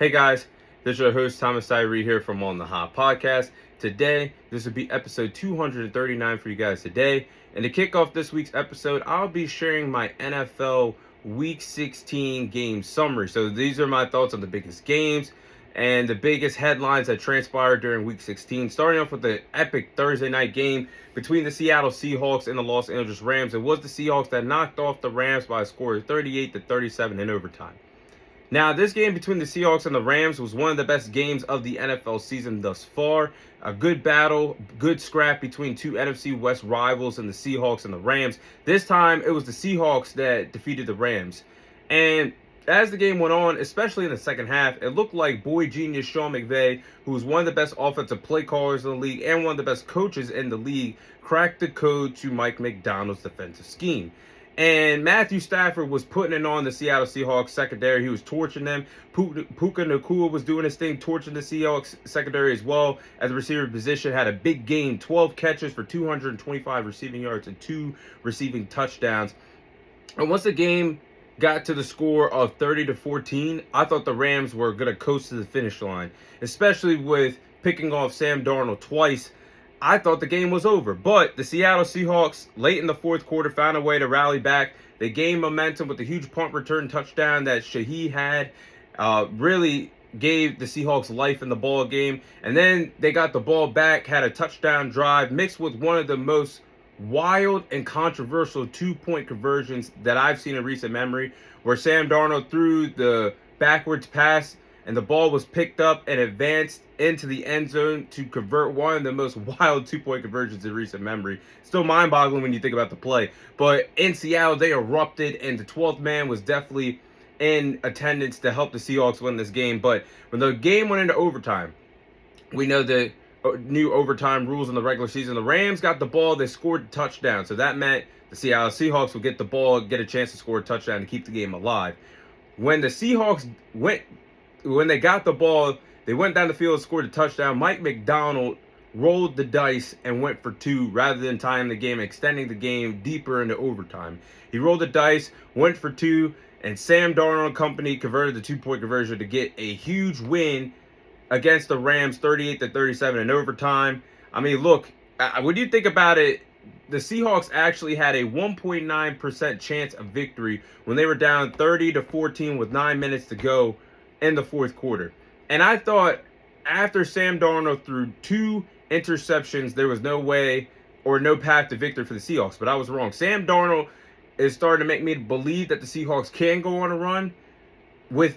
Hey guys, this is your host Thomas Tyree here from On the Hot Podcast. Today, this will be episode 239 for you guys today. And to kick off this week's episode, I'll be sharing my NFL Week 16 game summary. So these are my thoughts on the biggest games and the biggest headlines that transpired during Week 16. Starting off with the epic Thursday night game between the Seattle Seahawks and the Los Angeles Rams. It was the Seahawks that knocked off the Rams by a score of 38-37 in overtime. Now, this game between the Seahawks and the Rams was one of the best games of the NFL season thus far. A good battle, good scrap between two NFC West rivals in the Seahawks and the Rams. This time, it was the Seahawks that defeated the Rams. And as the game went on, especially in the second half, it looked like boy genius Sean McVay, who was one of the best offensive play callers in the league and one of the best coaches in the league, cracked the code to Mike Macdonald's defensive scheme. And Matthew Stafford was putting it on the Seattle Seahawks secondary. He was torching them. Puka Nacua was doing his thing, torching the Seahawks secondary as well as the receiver position. Had a big game, 12 catches for 225 receiving yards and 2 receiving touchdowns. And once the game got to the score of 30-14, I thought the Rams were going to coast to the finish line, especially with picking off Sam Darnold twice. I thought the game was over, but the Seattle Seahawks late in the fourth quarter found a way to rally back. They gained momentum with the huge punt return touchdown that Shaheed had. Really gave the Seahawks life in the ball game. And then they got the ball back, had a touchdown drive mixed with one of the most wild and controversial two-point conversions that I've seen in recent memory, where Sam Darnold threw the backwards pass and the ball was picked up and advanced into the end zone to convert one of the most wild two-point conversions in recent memory. Still mind-boggling when you think about the play. But in Seattle, they erupted, and the 12th man was definitely in attendance to help the Seahawks win this game. But when the game went into overtime, we know the new overtime rules in the regular season. The Rams got the ball, they scored a touchdown. So that meant the Seattle Seahawks would get the ball, get a chance to score a touchdown to keep the game alive. When the Seahawks when they got the ball, they went down the field and scored a touchdown. Mike Macdonald rolled the dice and went for 2 rather than tying the game, extending the game deeper into overtime. He rolled the dice, went for 2, and Sam Darnold and company converted the two-point conversion to get a huge win against the Rams, 38-37 in overtime. I mean, look, when you think about it, the Seahawks actually had a 1.9% chance of victory when they were down 30-14 with 9 minutes to go in the fourth quarter. And I thought after Sam Darnold threw 2 interceptions, there was no way or no path to victory for the Seahawks. But I was wrong. Sam Darnold is starting to make me believe that the Seahawks can go on a run with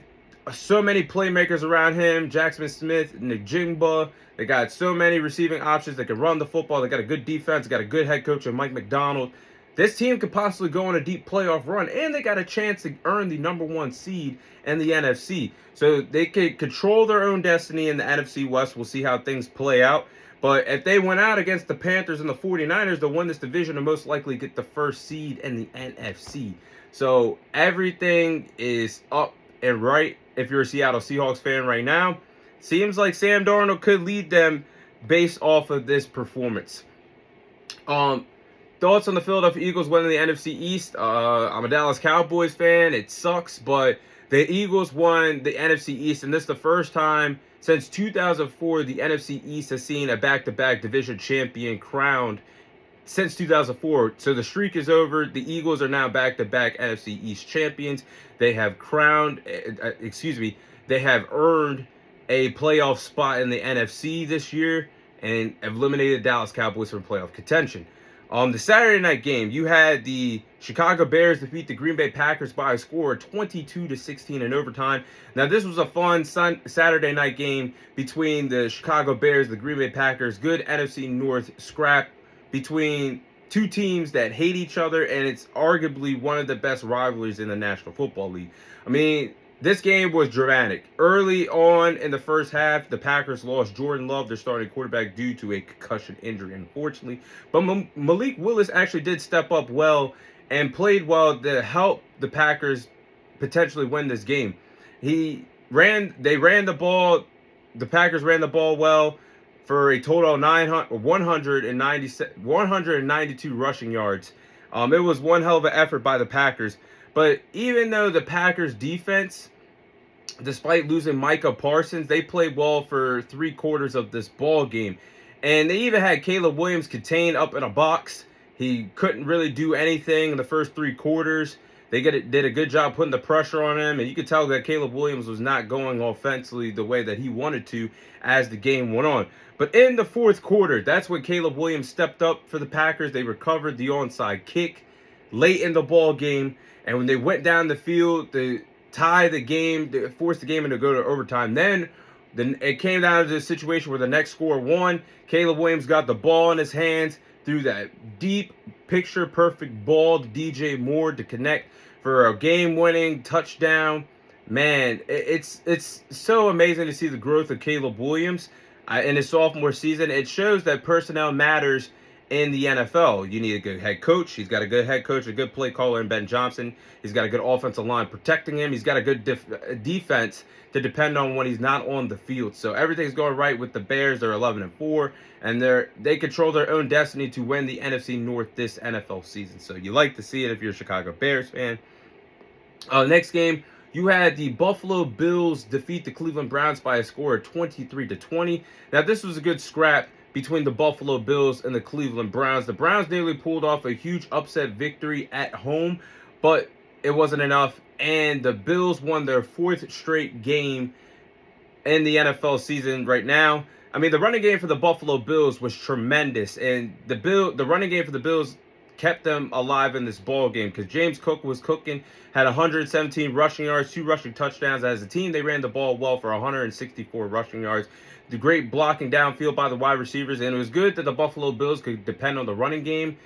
so many playmakers around him. Jackson Smith, Njigba. They got so many receiving options. They can run the football. They got a good defense. They got a good head coach in Mike Macdonald. This team could possibly go on a deep playoff run, and they got a chance to earn the number 1 seed in the NFC. So they could control their own destiny in the NFC West. We'll see how things play out. But if they went out against the Panthers and the 49ers, they'll win this division and most likely get the first seed in the NFC. So everything is up and right if you're a Seattle Seahawks fan right now. Seems like Sam Darnold could lead them based off of this performance. Thoughts on the Philadelphia Eagles winning the NFC East? I'm a Dallas Cowboys fan. It sucks, but the Eagles won the NFC East, and this is the first time since 2004 the NFC East has seen a back-to-back division champion crowned since 2004. So the streak is over. The Eagles are now back-to-back NFC East champions. They have they have earned a playoff spot in the NFC this year and have eliminated the Dallas Cowboys from playoff contention. The Saturday night game, you had the Chicago Bears defeat the Green Bay Packers by a score of 22-16 in overtime. Now, this was a fun Saturday night game between the Chicago Bears and the Green Bay Packers. Good NFC North scrap between two teams that hate each other, and it's arguably one of the best rivalries in the National Football League. I mean, this game was dramatic. Early on in the first half, the Packers lost Jordan Love, their starting quarterback, due to a concussion injury, unfortunately. But Malik Willis actually did step up well and played well to help the Packers potentially win this game. They ran the ball. The Packers ran the ball well for a total of 192 rushing yards. It was one hell of an effort by the Packers. But even though the Packers defense despite losing Micah Parsons, they played well for 3/4 of this ball game. And they even had Caleb Williams contained up in a box. He couldn't really do anything in the first 3/4. They did a good job putting the pressure on him, and you could tell that Caleb Williams was not going offensively the way that he wanted to as the game went on. But in the fourth quarter, that's when Caleb Williams stepped up for the Packers. They recovered the onside kick late in the ball game, and when they went down the field, they tie the game, they forced the game into go to overtime. Then it came down to the situation where the next score won. Caleb Williams got the ball in his hands, threw that deep, picture-perfect ball to DJ Moore to connect for a game-winning touchdown. Man, it's so amazing to see the growth of Caleb Williams in his sophomore season. It shows that personnel matters in the NFL. You need a good head coach. He's got a good head coach, a good play caller in Ben Johnson. He's got a good offensive line protecting him. He's got a good defense to depend on when he's not on the field. So everything's going right with the Bears. They're 11-4, and they control their own destiny to win the NFC North this NFL season. So you like to see it if you're a Chicago Bears fan. Next game, you had the Buffalo Bills defeat the Cleveland Browns by a score of 23-20. Now, this was a good scrap between the Buffalo Bills and the Cleveland Browns. The Browns nearly pulled off a huge upset victory at home, but it wasn't enough, and the Bills won their fourth straight game in the NFL season right now. I mean, the running game for the Buffalo Bills was tremendous, and the running game for the Bills kept them alive in this ball game because James Cook was cooking, had 117 rushing yards, 2 rushing touchdowns. As a team, they ran the ball well for 164 rushing yards. The great blocking downfield by the wide receivers, and it was good that the Buffalo Bills could depend on the running game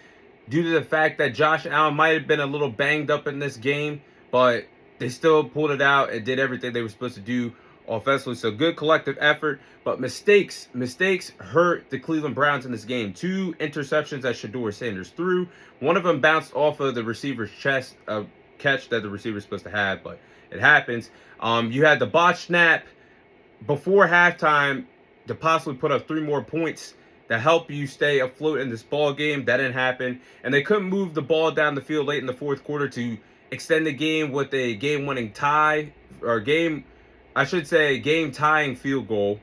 due to the fact that Josh Allen might have been a little banged up in this game, but they still pulled it out and did everything they were supposed to do offensively. So good collective effort, but mistakes hurt the Cleveland Browns in this game. 2 interceptions that Shedeur Sanders threw. One of them bounced off of the receiver's chest, a catch that the receiver was supposed to have, but it happens. You had the botched snap before halftime to possibly put up 3 more points to help you stay afloat in this ball game. That didn't happen, and they couldn't move the ball down the field late in the fourth quarter to extend the game with a game-winning tie, or game-tying field goal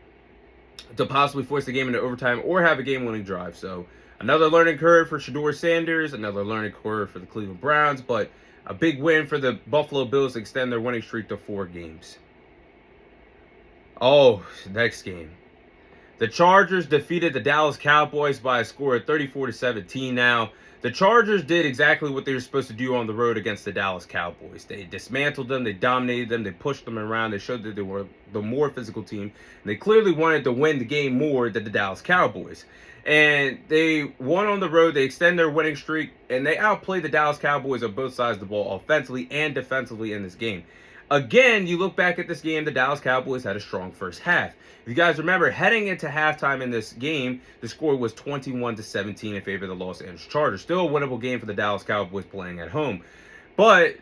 to possibly force the game into overtime or have a game-winning drive. So another learning curve for Shedeur Sanders, another learning curve for the Cleveland Browns, but a big win for the Buffalo Bills to extend their winning streak to 4 games. Oh, next game. The Chargers defeated the Dallas Cowboys by a score of 34-17. Now, the Chargers did exactly what they were supposed to do on the road against the Dallas Cowboys. They dismantled them, they dominated them, they pushed them around, they showed that they were the more physical team, and they clearly wanted to win the game more than the Dallas Cowboys. And they won on the road, they extend their winning streak, and they outplayed the Dallas Cowboys on both sides of the ball, offensively and defensively in this game. Again, you look back at this game, the Dallas Cowboys had a strong first half. If you guys remember, heading into halftime in this game, the score was 21-17 in favor of the Los Angeles Chargers. Still a winnable game for the Dallas Cowboys playing at home. But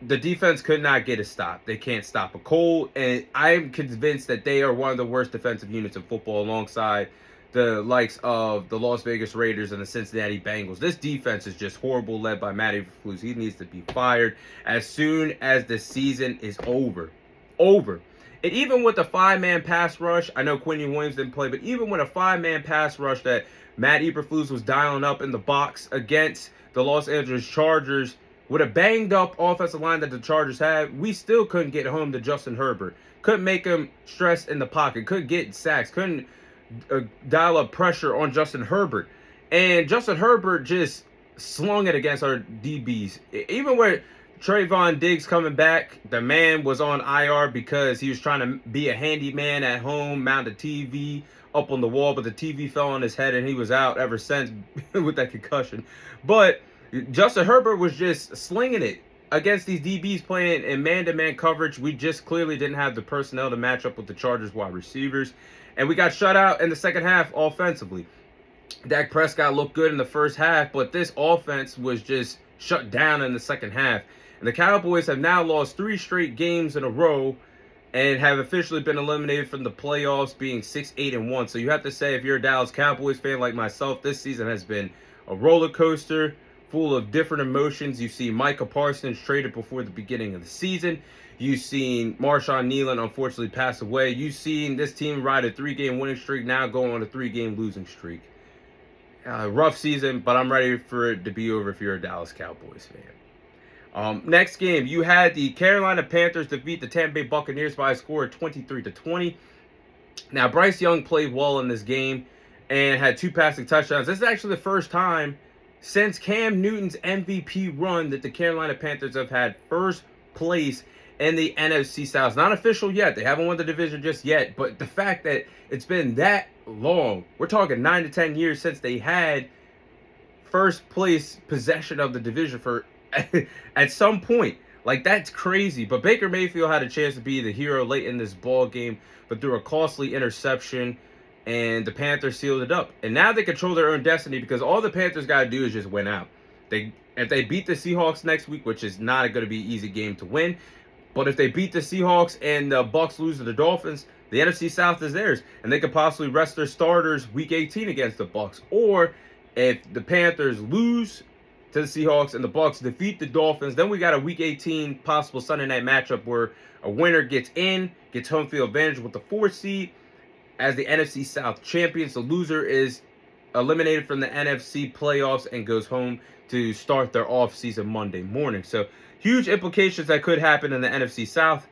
the defense could not get a stop. They can't stop a cold, and I'm convinced that they are one of the worst defensive units in football alongside the likes of the Las Vegas Raiders and the Cincinnati Bengals. This defense is just horrible, led by Matt Eberflus. He needs to be fired as soon as the season is over. And even with the 5-man pass rush, I know Quinton Williams didn't play, but even with a 5-man pass rush that Matt Eberflus was dialing up in the box against the Los Angeles Chargers, with a banged-up offensive line that the Chargers had, we still couldn't get home to Justin Herbert. Couldn't make him stress in the pocket. Couldn't get sacks. Couldn't dial up pressure on Justin Herbert. And Justin Herbert just slung it against our DBs. Even with Trayvon Diggs coming back, the man was on IR because he was trying to be a handyman at home, mount a TV up on the wall, but the TV fell on his head and he was out ever since with that concussion. But Justin Herbert was just slinging it against these DBs playing in man-to-man coverage. We just clearly didn't have the personnel to match up with the Chargers wide receivers. And we got shut out in the second half offensively. Dak Prescott looked good in the first half, but this offense was just shut down in the second half. And the Cowboys have now lost 3 straight games in a row and have officially been eliminated from the playoffs, being 6-8-1. So you have to say, if you're a Dallas Cowboys fan like myself, this season has been a roller coaster full of different emotions. You've seen Micah Parsons traded before the beginning of the season. You've seen Marshawn Kneeland unfortunately pass away. You've seen this team ride a 3-game winning streak, now going on a 3-game losing streak. Rough season, but I'm ready for it to be over if you're a Dallas Cowboys fan. Next game, you had the Carolina Panthers defeat the Tampa Bay Buccaneers by a score of 23-20. Now, Bryce Young played well in this game and had 2 passing touchdowns. This is actually the first time since Cam Newton's MVP run that the Carolina Panthers have had first place in the NFC South. It's not official yet. They haven't won the division just yet. But the fact that it's been that long, we're talking 9 to 10 years since they had first place possession of the division for at some point. Like, that's crazy. But Baker Mayfield had a chance to be the hero late in this ball game, but threw a costly interception, and the Panthers sealed it up. And now they control their own destiny because all the Panthers got to do is just win out. If they beat the Seahawks next week, which is not going to be an easy game to win, but if they beat the Seahawks and the Bucs lose to the Dolphins, the NFC South is theirs, and they could possibly rest their starters Week 18 against the Bucs. Or if the Panthers lose to the Seahawks and the Bucs defeat the Dolphins, then we got a Week 18 possible Sunday night matchup where a winner gets home field advantage with the 4th seed as the NFC South champions. The loser is eliminated from the NFC playoffs and goes home to start their offseason Monday morning. So huge implications that could happen in the NFC South.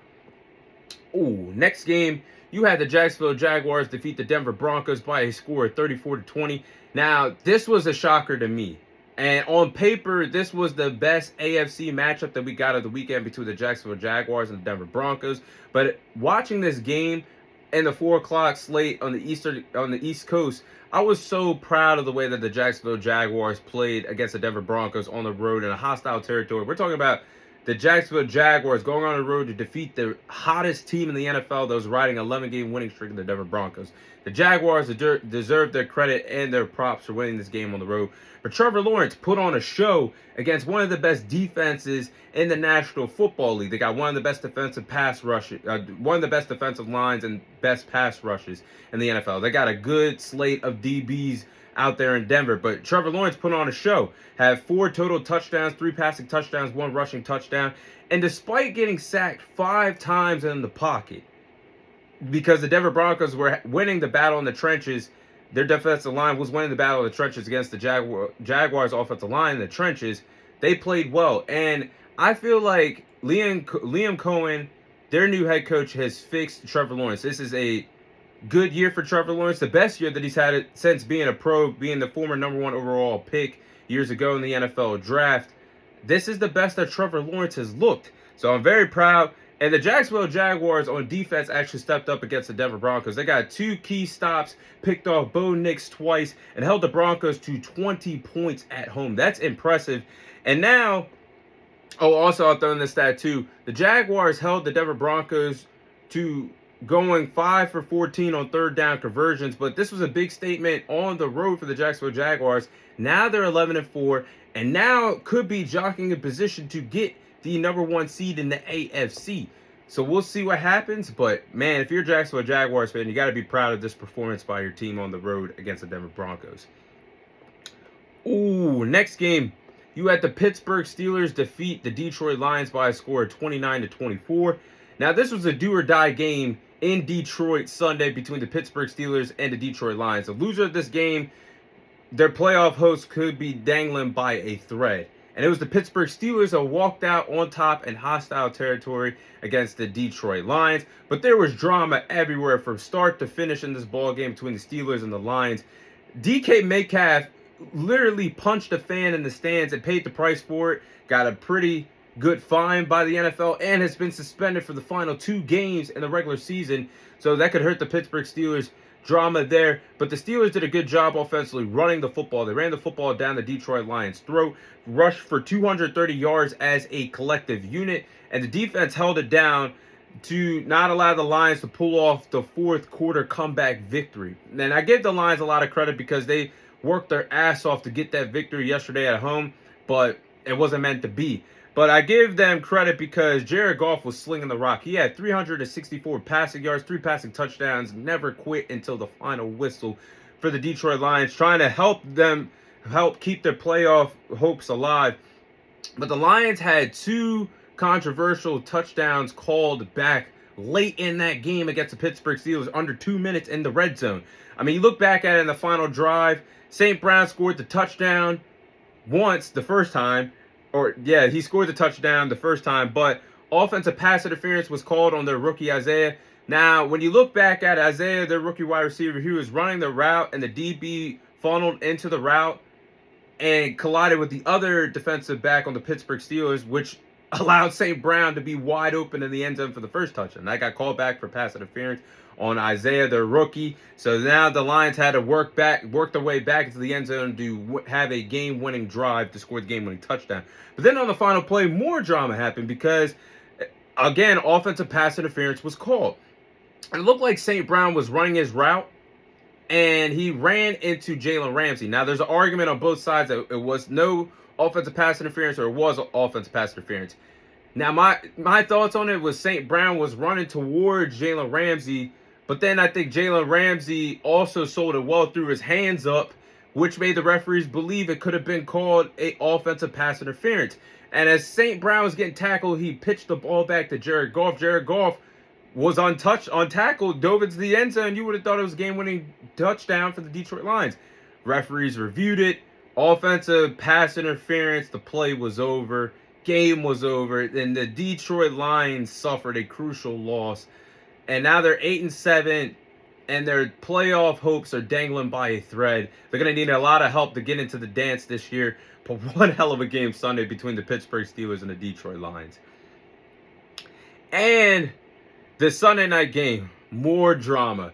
Ooh, next game, you had the Jacksonville Jaguars defeat the Denver Broncos by a score of 34-20. Now, this was a shocker to me. And on paper, this was the best AFC matchup that we got of the weekend between the Jacksonville Jaguars and the Denver Broncos. But watching this game in the 4 o'clock slate on the East Coast, I was so proud of the way that the Jacksonville Jaguars played against the Denver Broncos on the road in a hostile territory. We're talking about the Jacksonville Jaguars going on the road to defeat the hottest team in the NFL that was riding an 11-game winning streak in the Denver Broncos. The Jaguars deserve their credit and their props for winning this game on the road. But Trevor Lawrence put on a show against one of the best defenses in the National Football League. They got one of the best defensive pass rushes, one of the best defensive lines and best pass rushes in the NFL. They got a good slate of DBs out there in Denver, but Trevor Lawrence put on a show. Had 4 total touchdowns, 3 passing touchdowns, 1 rushing touchdown, and despite getting sacked 5 times in the pocket, because the Denver Broncos were winning the battle in the trenches, their defensive line was winning the battle in the trenches against the Jaguars offensive line in the trenches. They played well, and I feel like Liam Cohen, their new head coach, has fixed Trevor Lawrence. This is a good year for Trevor Lawrence, the best year that he's had it since being a pro, being the former number 1 overall pick years ago in the NFL draft. This is the best that Trevor Lawrence has looked. So I'm very proud. And the Jacksonville Jaguars on defense actually stepped up against the Denver Broncos. They got 2 key stops, picked off Bo Nix twice, and held the Broncos to 20 points at home. That's impressive. And now, also I'll throw in this stat too. The Jaguars held the Denver Broncos to going 5 for 14 on 3rd down conversions, but this was a big statement on the road for the Jacksonville Jaguars. Now they're 11-4, and now could be jockeying in position to get the number 1 seed in the AFC. So we'll see what happens, but man, if you're a Jacksonville Jaguars fan, you got to be proud of this performance by your team on the road against the Denver Broncos. Ooh, next game, you had the Pittsburgh Steelers defeat the Detroit Lions by a score of 29-24. Now, this was a do-or-die game in Detroit Sunday between the Pittsburgh Steelers and the Detroit Lions. The loser of this game, their playoff host could be dangling by a thread. And it was the Pittsburgh Steelers that walked out on top in hostile territory against the Detroit Lions. But there was drama everywhere from start to finish in this ball game between the Steelers and the Lions. DK Metcalf literally punched a fan in the stands and paid the price for it. Got a pretty good fine by the NFL and has been suspended for the final 2 games in the regular season. So that could hurt the Pittsburgh Steelers. Drama there, but the Steelers did a good job offensively running the football. They ran the football down the Detroit Lions' throat, rushed for 230 yards as a collective unit, and the defense held it down to not allow the Lions to pull off the 4th quarter comeback victory. And I give the Lions a lot of credit because they worked their ass off to get that victory yesterday at home, but it wasn't meant to be. But I give them credit because Jared Goff was slinging the rock. He had 364 passing yards, 3 passing touchdowns, never quit until the final whistle for the Detroit Lions, trying to help them help keep their playoff hopes alive. But the Lions had 2 controversial touchdowns called back late in that game against the Pittsburgh Steelers, under 2 minutes in the red zone. I mean, you look back at it in the final drive, St. Brown scored the touchdown once the first time, he scored the touchdown the first time, but offensive pass interference was called on their rookie Isaiah. Now, when you look back at Isaiah, their rookie wide receiver, he was running the route, and the DB funneled into the route and collided with the other defensive back on the Pittsburgh Steelers, which allowed St. Brown to be wide open in the end zone for the first touchdown. That got called back for pass interference on Isaiah, their rookie. So now the Lions had to work their way back into the end zone to have a game-winning drive to score the game-winning touchdown. But then on the final play, more drama happened because, again, offensive pass interference was called. It looked like St. Brown was running his route, and he ran into Jalen Ramsey. Now, there's an argument on both sides that it was no offensive pass interference or it was offensive pass interference. Now, my thoughts on it was St. Brown was running towards Jalen Ramsey, but then I think Jalen Ramsey also sold it well, threw his hands up, which made the referees believe it could have been called a offensive pass interference. And as St. Brown was getting tackled, he pitched the ball back to Jared Goff. Jared Goff was on tackle, dove into the end zone. You would have thought it was a game-winning touchdown for the Detroit Lions. Referees reviewed it. Offensive pass interference. The play was over. Game was over. And the Detroit Lions suffered a crucial loss. And now they're 8-7, and their playoff hopes are dangling by a thread. They're going to need a lot of help to get into the dance this year. But one hell of a game Sunday between the Pittsburgh Steelers and the Detroit Lions. And the Sunday night game, more drama.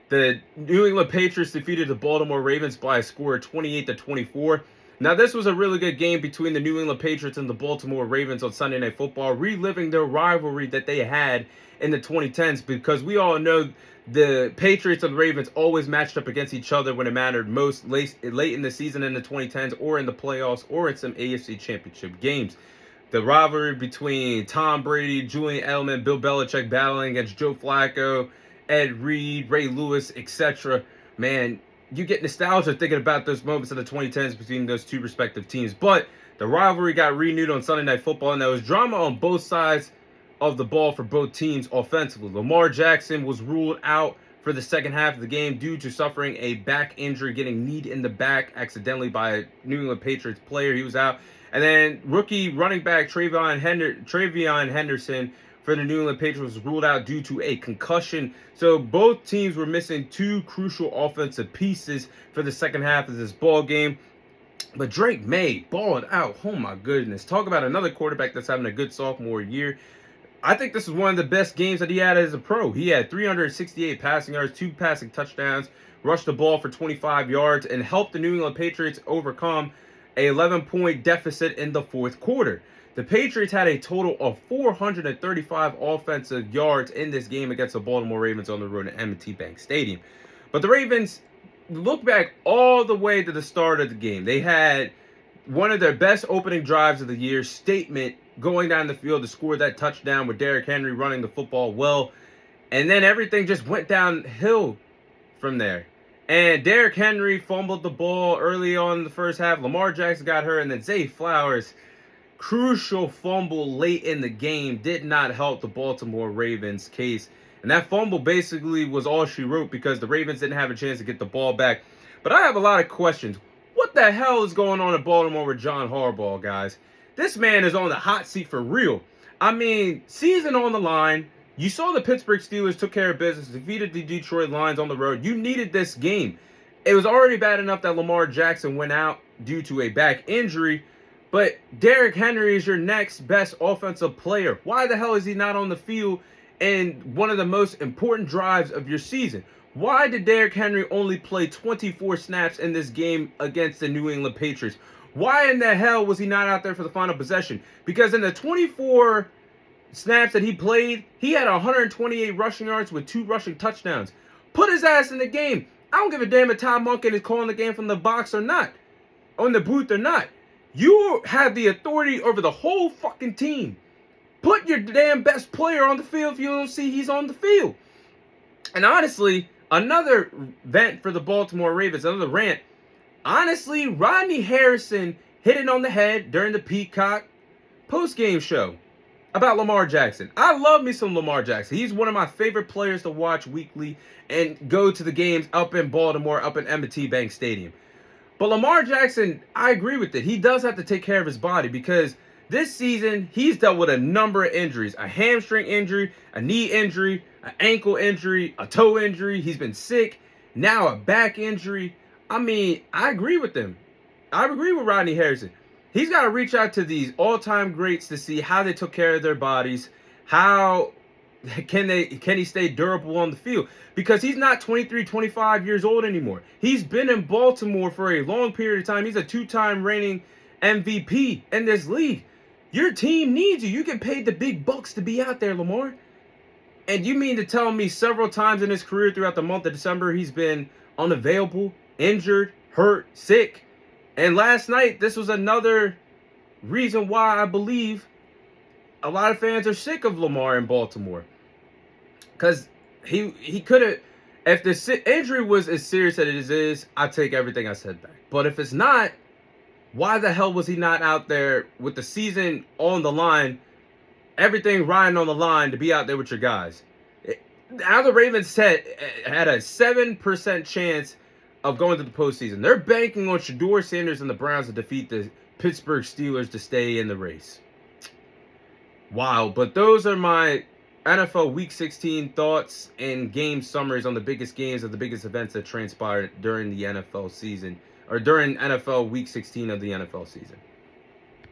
The New England Patriots defeated the Baltimore Ravens by a score of 28-24. Now, this was a really good game between the New England Patriots and the Baltimore Ravens on Sunday Night Football, reliving their rivalry that they had in the 2010s, because we all know the Patriots and the Ravens always matched up against each other when it mattered most, late in the season in the 2010s, or in the playoffs, or in some AFC Championship games. The rivalry between Tom Brady, Julian Edelman, Bill Belichick battling against Joe Flacco, Ed Reed, Ray Lewis, etc. Man, you get nostalgia thinking about those moments in the 2010s between those two respective teams. But the rivalry got renewed on Sunday Night Football, and there was drama on both sides of the ball for both teams offensively. Lamar Jackson was ruled out for the second half of the game due to suffering a back injury, getting kneed in the back accidentally by a New England Patriots player. He was out. And then rookie running back Travion Henderson for the New England Patriots was ruled out due to a concussion. So both teams were missing 2 crucial offensive pieces for the second half of this ball game. But Drake May balled out. Oh my goodness. Talk about another quarterback that's having a good sophomore year. I think this is one of the best games that he had as a pro. He had 368 passing yards, 2 passing touchdowns, rushed the ball for 25 yards, and helped the New England Patriots overcome an 11-point deficit in the fourth quarter. The Patriots had a total of 435 offensive yards in this game against the Baltimore Ravens on the road at M&T Bank Stadium. But the Ravens, look back all the way to the start of the game. They had one of their best opening drives of the year, Statement, going down the field to score that touchdown with Derrick Henry running the football well. And then everything just went downhill from there. And Derrick Henry fumbled the ball early on in the first half. Lamar Jackson got hurt. And then Zay Flowers, crucial fumble late in the game, did not help the Baltimore Ravens case. And that fumble basically was all she wrote because the Ravens didn't have a chance to get the ball back. But I have a lot of questions. What the hell is going on in Baltimore with John Harbaugh, guys? This man is on the hot seat for real. I mean, season on the line. You saw the Pittsburgh Steelers took care of business, defeated the Detroit Lions on the road. You needed this game. It was already bad enough that Lamar Jackson went out due to a back injury, but Derrick Henry is your next best offensive player. Why the hell is he not on the field in one of the most important drives of your season? Why did Derrick Henry only play 24 snaps in this game against the New England Patriots? Why in the hell was he not out there for the final possession? Because in the 24 snaps that he played, he had 128 rushing yards with 2 rushing touchdowns. Put his ass in the game. I don't give a damn if Todd Monken is calling the game from the box or not, on the booth or not. You have the authority over the whole fucking team. Put your damn best player on the field if you don't see he's on the field. And honestly, another vent for the Baltimore Ravens, another rant. Honestly, Rodney Harrison hit it on the head during the Peacock post-game show about Lamar Jackson. I love me some Lamar Jackson. He's one of my favorite players to watch weekly and go to the games up in Baltimore, up in M&T Bank Stadium. But Lamar Jackson, I agree with it. He does have to take care of his body because this season he's dealt with a number of injuries. A hamstring injury, a knee injury, an ankle injury, a toe injury. He's been sick. Now a back injury. I mean, I agree with him. I agree with Rodney Harrison. He's got to reach out to these all-time greats to see how they took care of their bodies, how can he stay durable on the field, because he's not 23, 25 years old anymore. He's been in Baltimore for a long period of time. He's a two-time reigning MVP in this league. Your team needs you. You get paid the big bucks to be out there, Lamar. And you mean to tell me several times in his career throughout the month of December he's been unavailable, injured, hurt, sick? And last night, this was another reason why I believe a lot of fans are sick of Lamar in Baltimore. Because he could have, if the injury was as serious as it is, I take everything I said back. But if it's not, why the hell was he not out there with the season on the line, everything riding on the line to be out there with your guys? Now the Ravens had a 7% chance of going to the postseason. They're banking on Shedeur Sanders and the Browns to defeat the Pittsburgh Steelers to stay in the race. Wow, but those are my NFL Week 16 thoughts and game summaries on the biggest games of the biggest events that transpired during the NFL season, or during NFL Week 16 of the NFL season.